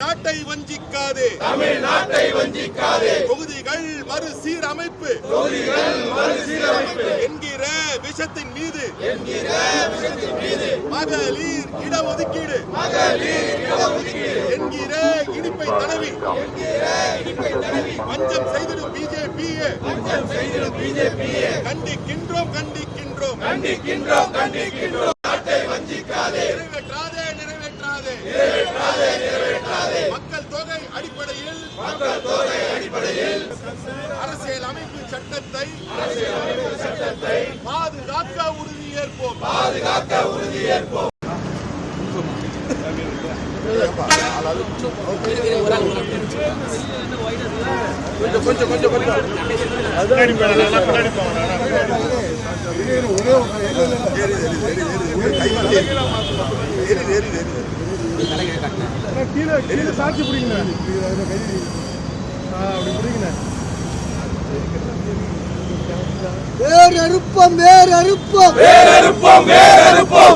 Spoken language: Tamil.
நாட்டை வஞ்சிக்காதே, தமிழ்நாட்டை வஞ்சிக்காதே, தொகுதிகள் மறுசீரமைப்பு என்கிற விஷத்தின் மீது மகளிர் இடஒதுக்கீடு என்கிற இனிப்பை தடவி பஞ்சம் செய்திடும் பிஜேபியே கண்டிக்கின்றோம் கண்டிக்கின்றோம் கண்டிக்கின்றோம் கண்டிக்கின்றோம். நாட்டை வஞ்சிக்காதே, நிறைவேற்றாதே நிறைவேற்றாதே மக்கள் தொகை அடிப்படையில் அரசியல் அமைப்பு சட்டத்தை பாதுகாக்க உறுதியேற்போம். வேறறுப்போம் வேறறுப்போம் வேறறுப்போம் வேறறுப்போம்.